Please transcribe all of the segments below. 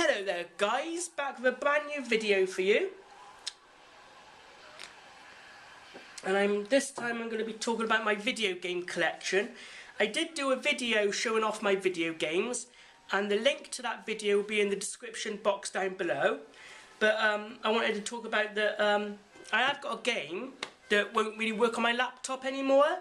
Hello there guys, back with a brand new video for you. And this time I'm going to be talking about my video game collection. I did do a video showing off my video games, and the link to that video will be in the description box down below. But I wanted to talk about that I have got a game that won't really work on my laptop anymore.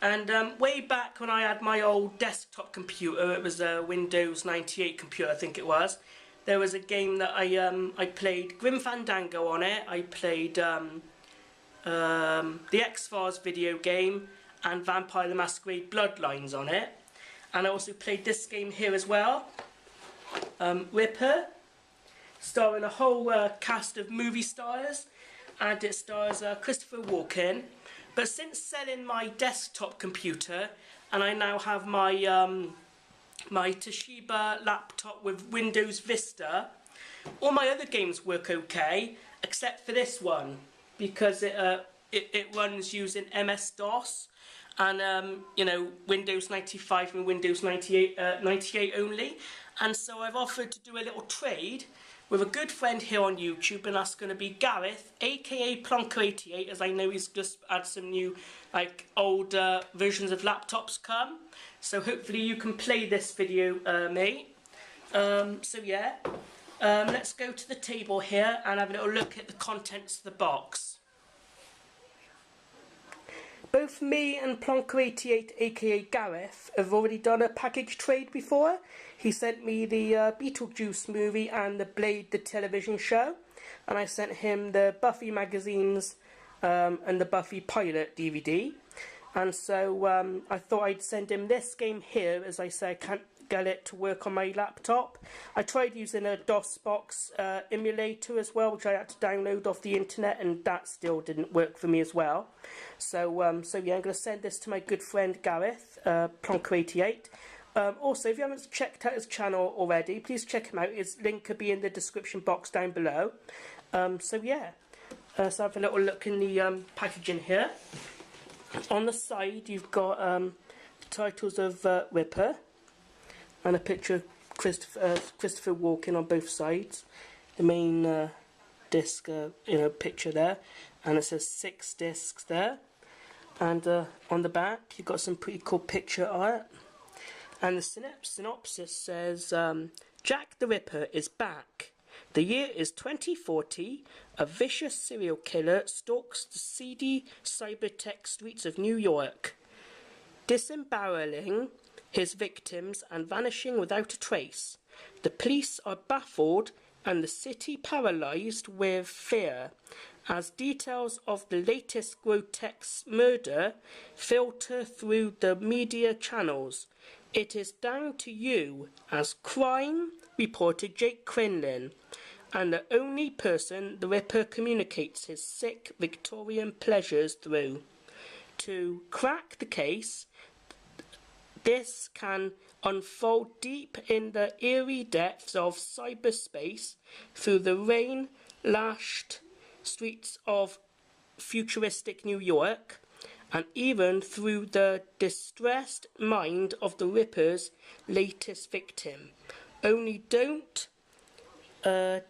And way back when I had my old desktop computer, it was a Windows 98 computer I think it was, there was a game that I played Grim Fandango on it. I played the X-Files video game and Vampire the Masquerade Bloodlines on it. And I also played this game here as well, Ripper, starring a whole cast of movie stars, and it stars Christopher Walken. But since selling my desktop computer, and I now have my my Toshiba laptop with Windows Vista, all my other games work okay, except for this one, because it runs using MS-DOS and you know, Windows 95 and Windows 98 only. And so I've offered to do a little trade with a good friend here on YouTube, and that's going to be Gareth, aka Plonker88, as I know he's just had some new old versions of laptops come. So hopefully you can play this video, mate. So yeah, let's go to the table here and have a little look at the contents of the box. Both me and Plonker88, aka Gareth, have already done a package trade before. He sent me the Beetlejuice movie and the Blade the television show, and I sent him the Buffy magazines and the Buffy pilot DVD. And so I thought I'd send him this game here, as I say I can't get it to work on my laptop. I tried using a DOSBox emulator as well, which I had to download off the internet, and that still didn't work for me as well. So so yeah, I'm going to send this to my good friend Gareth, Plonker88. Also, if you haven't checked out his channel already, please check him out. His link could be in the description box down below. So yeah, let's have a little look in the packaging here. On the side you've got the titles of Ripper, and a picture of Christopher Walken on both sides. The main disc, picture there, and it says 6 discs there. And on the back you've got some pretty cool picture art. And the synopsis says, Jack the Ripper is back. The year is 2040. A vicious serial killer stalks the seedy cybertech streets of New York, disembarreling his victims and vanishing without a trace. The police are baffled and the city paralysed with fear as details of the latest grotesque murder filter through the media channels. It is down to you as crime reporter Jake Quinlan, and the only person the Ripper communicates his sick Victorian pleasures through. To crack the case, this can unfold deep in the eerie depths of cyberspace, through the rain-lashed streets of futuristic New York, and even through the distressed mind of the Ripper's latest victim. Only don't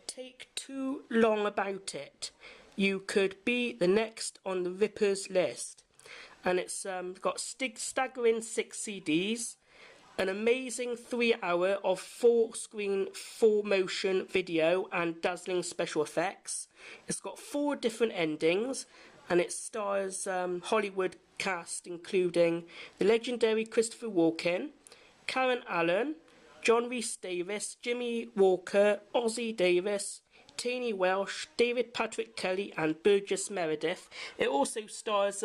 take too long about it. You could be the next on the Ripper's list. And it's got staggering 6 CDs, an amazing 3-hour of full-screen, full-motion video and dazzling special effects. It's got 4 different endings, and it stars Hollywood cast including the legendary Christopher Walken, Karen Allen, John Rhys Davis, Jimmy Walker, Ozzie Davis, Taney Welsh, David Patrick Kelly and Burgess Meredith. It also stars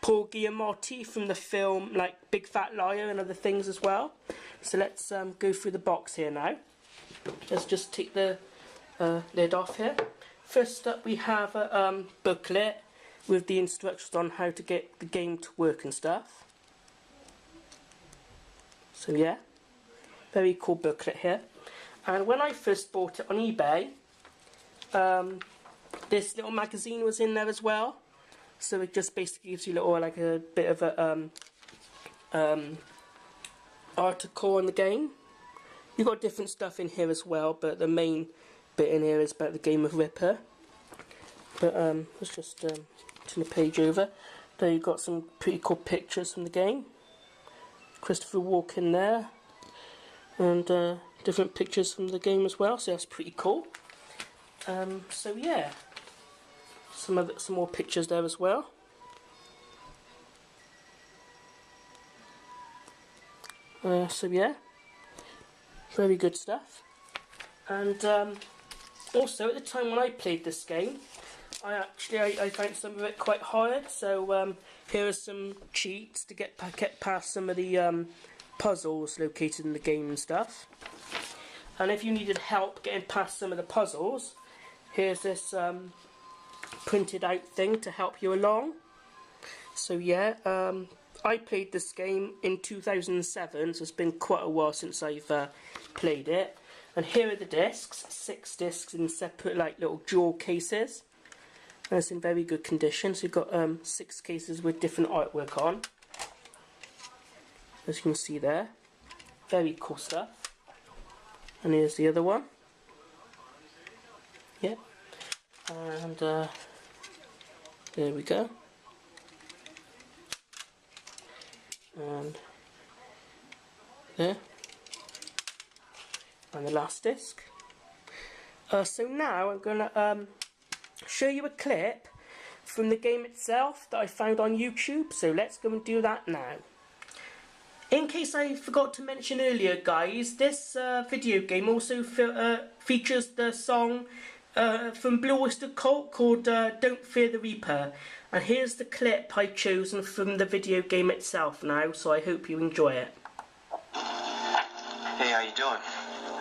Paul Giamatti from the film like Big Fat Liar and other things as well. So let's go through the box here now. Let's just take the lid off here. First up we have a booklet with the instructions on how to get the game to work and stuff. So yeah, very cool booklet here. And when I first bought it on eBay, this little magazine was in there as well. So it just basically gives you a bit of a article on the game. You've got different stuff in here as well, but the main bit in here is about the game of Ripper. But let's just turn the page over. There you've got some pretty cool pictures from the game. Christopher Walken there, and different pictures from the game as well, so that's pretty cool. So yeah, some more pictures there as well. So yeah, very good stuff. And also at the time when I played this game, I found some of it quite hard. So here are some cheats to get past some of the puzzles located in the game and stuff. And if you needed help getting past some of the puzzles, here's this printed out thing to help you along. So yeah, I played this game in 2007, so it's been quite a while since I've played it. And here are the discs, 6 discs in separate little jewel cases. And it's in very good condition, so you've got 6 cases with different artwork on. As you can see there, very cool stuff. And here's the other one. Yeah. And there we go. And there. And the last disc. So now I'm going to show you a clip from the game itself that I found on YouTube. So let's go and do that now. In case I forgot to mention earlier, guys, this video game also features the song from Blue Oyster Cult called Don't Fear the Reaper. And here's the clip I've chosen from the video game itself now, so I hope you enjoy it. Hey, how you doing?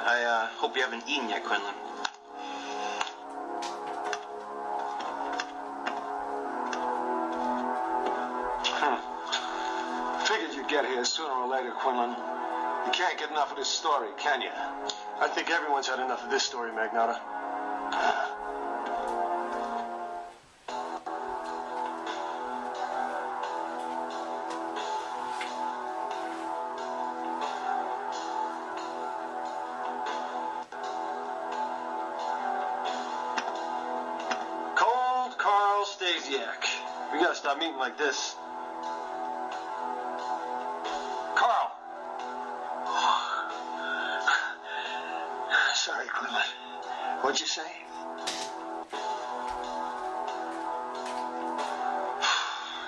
I hope you haven't eaten yet, Quinlan. Figured you'd get here sooner or later, Quinlan. You can't get enough of this story, can you? I think everyone's had enough of this story, Magnata. We gotta stop meeting like this. Carl! Sorry, Quinlan. What'd you say?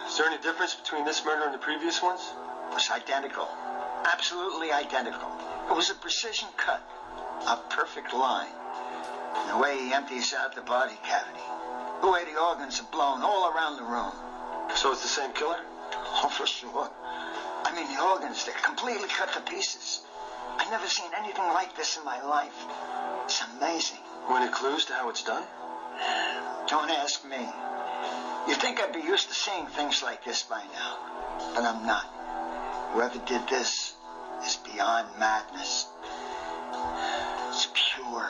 Is there any difference between this murder and the previous ones? It was identical. Absolutely identical. It was a precision cut. A perfect line. And the way he empties out the body cavity. The way the organs are blown all around the room. So it's the same killer? Oh, for sure. I mean, the organs, they're completely cut to pieces. I've never seen anything like this in my life. It's amazing. Any clues to how it's done? Don't ask me. You'd think I'd be used to seeing things like this by now. But I'm not. Whoever did this is beyond madness. It's pure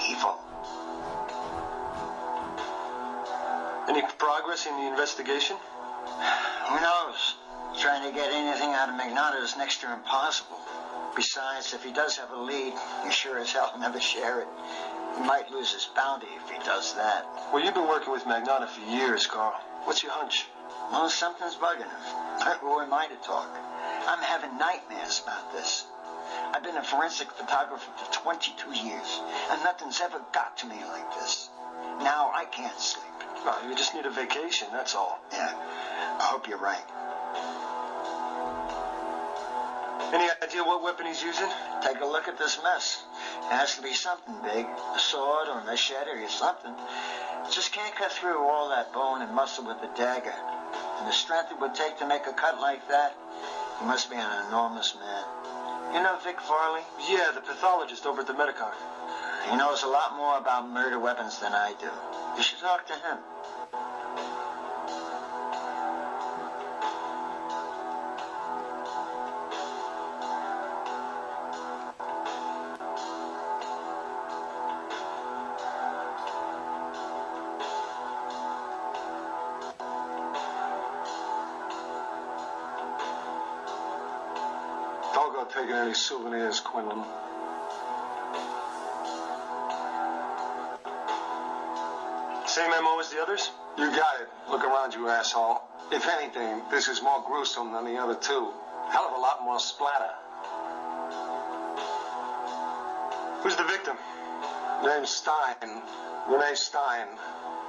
evil. Any progress in the investigation? Who knows? Trying to get anything out of Magnata is next to impossible. Besides, if he does have a lead, he sure as hell never share it. He might lose his bounty if he does that. Well, you've been working with Magnata for years, Carl. What's your hunch? Well, something's bugging him. But who am I to talk? I'm having nightmares about this. I've been a forensic photographer for 22 years, and nothing's ever got to me like this. Now I can't sleep. Oh, you just need a vacation, that's all. Yeah, I hope you're right. Any idea what weapon he's using? Take a look at this mess. It has to be something big. A sword or a machete or something. Just can't cut through all that bone and muscle with a dagger. And the strength it would take to make a cut like that, he must be an enormous man. You know Vic Farley? Yeah, the pathologist over at the Medicare. He knows a lot more about murder weapons than I do. You should talk to him. Don't go taking any souvenirs, Quinlan. Same MO as the others? You got it. Look around you, asshole. If anything, this is more gruesome than the other two. Hell of a lot more splatter. Who's the victim? Name's Stein. Renee Stein.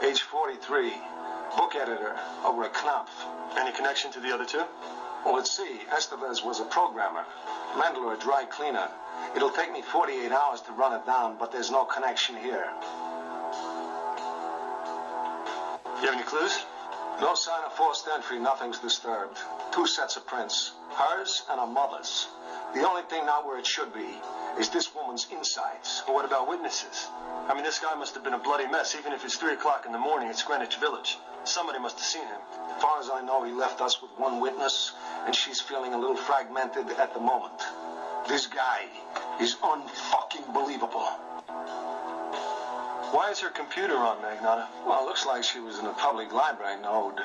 Age 43. Book editor over at Knopf. Any connection to the other two? Well, let's see. Estevez was a programmer. Mendler a dry cleaner. It'll take me 48 hours to run it down, but there's no connection here. You have any clues? No sign of forced entry. Nothing's disturbed. 2 sets of prints. Hers and her mother's. The only thing not where it should be is this woman's insides. Well, what about witnesses? I mean, this guy must have been a bloody mess, even if it's 3 o'clock in the morning. It's Greenwich Village. Somebody must have seen him. As far as I know, he left us with 1 witness, and she's feeling a little fragmented at the moment. This guy is unfucking believable. Why is her computer on, Magnata? Well, it looks like she was in a public library node.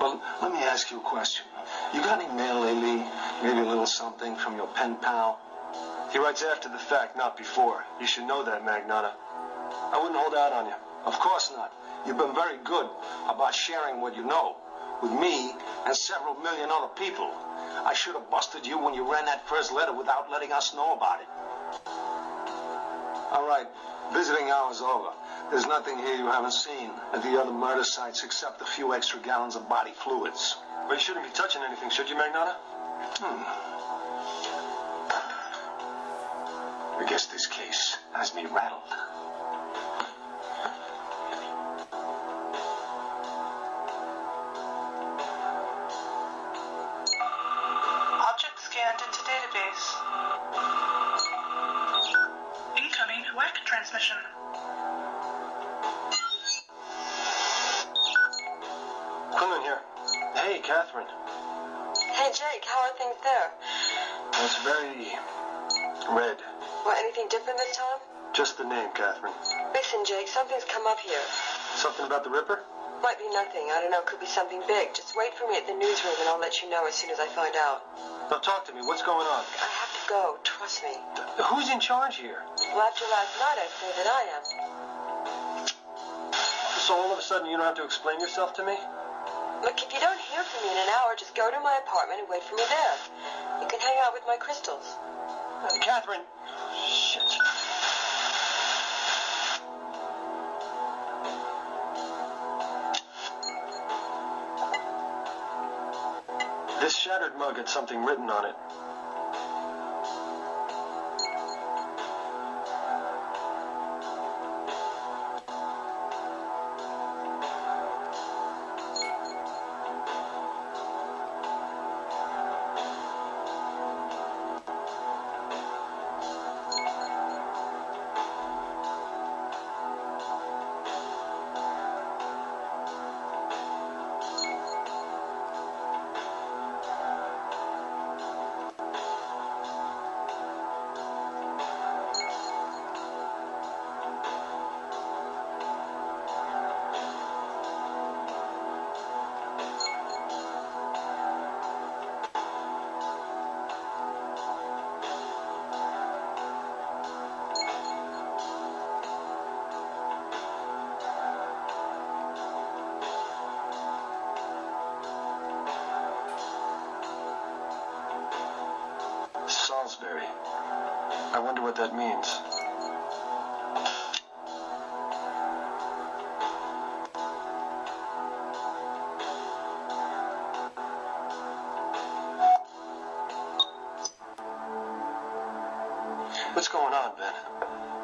Well, let me ask you a question. You got any mail lately? Maybe a little something from your pen pal? He writes after the fact, not before. You should know that, Magnata. I wouldn't hold out on you. Of course not. You've been very good about sharing what you know with me and several million other people. I should have busted you when you ran that first letter without letting us know about it. All right, visiting hour's over. There's nothing here you haven't seen at the other murder sites except a few extra gallons of body fluids. Well, you shouldn't be touching anything, should you, Magnata? I guess this case has me rattled. Object scanned into database. Incoming WAC transmission. Quinlan here. Hey, Catherine. Hey, Jake, how are things there? It's very red. What, anything different this time? Just the name, Catherine. Listen, Jake, something's come up here. Something about the Ripper? Might be nothing. I don't know. Could be something big. Just wait for me at the newsroom and I'll let you know as soon as I find out. Now talk to me. What's going on? I have to go. Trust me. Who's in charge here? Well, after last night, I'd say that I am. So all of a sudden you don't have to explain yourself to me? Look, if you don't hear from me in an hour, just go to my apartment and wait for me there. You can hang out with my crystals. Catherine. Shit. This shattered mug had something written on it. Salisbury. I wonder what that means. What's going on, Ben?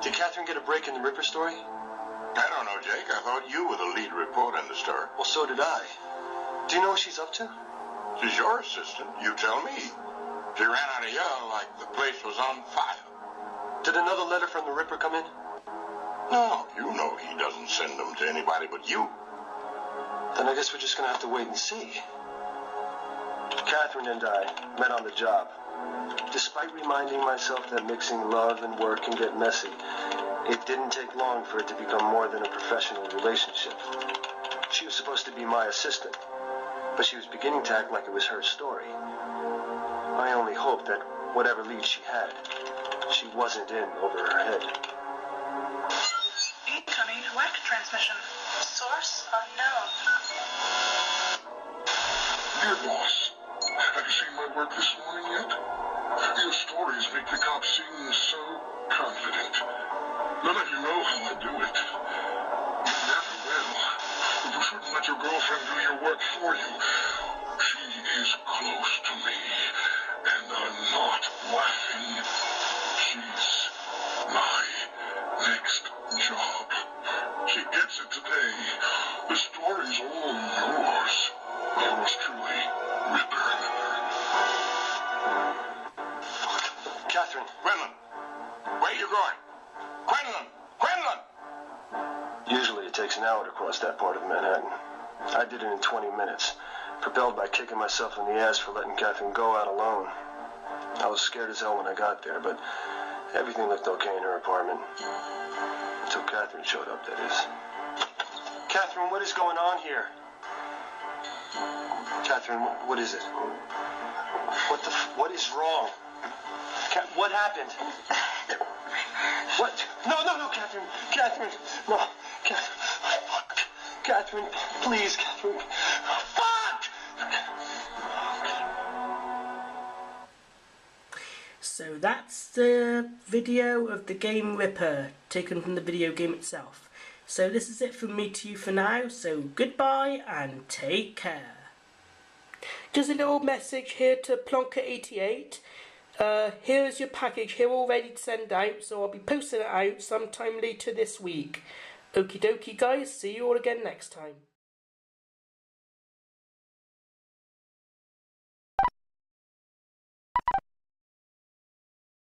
Did Catherine get a break in the Ripper story? I don't know, Jake. I thought you were the lead reporter in the story. Well, so did I. Do you know what she's up to? She's your assistant. You tell me. She ran out of yell like the place was on fire. Did another letter from the Ripper come in? No, you know he doesn't send them to anybody but you. Then I guess we're just going to have to wait and see. Catherine and I met on the job. Despite reminding myself that mixing love and work can get messy, it didn't take long for it to become more than a professional relationship. She was supposed to be my assistant, but she was beginning to act like it was her story. I only hoped that whatever lead she had, she wasn't in over her head. Incoming WAC transmission. Source Source unknown. Dear boss, have you seen my work this morning yet? Your stories make the cops seem so confident. None of you know how I do it. You never will. You shouldn't let your girlfriend do your work for you. She is close to me, and I'm not laughing. She's my next job. She gets it today. The story's all yours. Yours truly, Ripper. Catherine. Quinlan, where you going? Quinlan! Quinlan! Usually it takes an hour to cross that part of Manhattan. I did it in 20 minutes, propelled by kicking myself in the ass for letting Catherine go out alone. I was scared as hell when I got there, but everything looked okay in her apartment. Until Catherine showed up, that is. Catherine, what is going on here? Catherine, what is it? What is wrong? What happened? What? No, Catherine. Catherine, no. Catherine, please, Catherine. Fuck! So that's the video of the game Ripper, taken from the video game itself. So this is it from me to you for now, so goodbye and take care. Just a little message here to Plonker88. Here is your package here all ready to send out, so I'll be posting it out sometime later this week. Okie dokie guys, see you all again next time.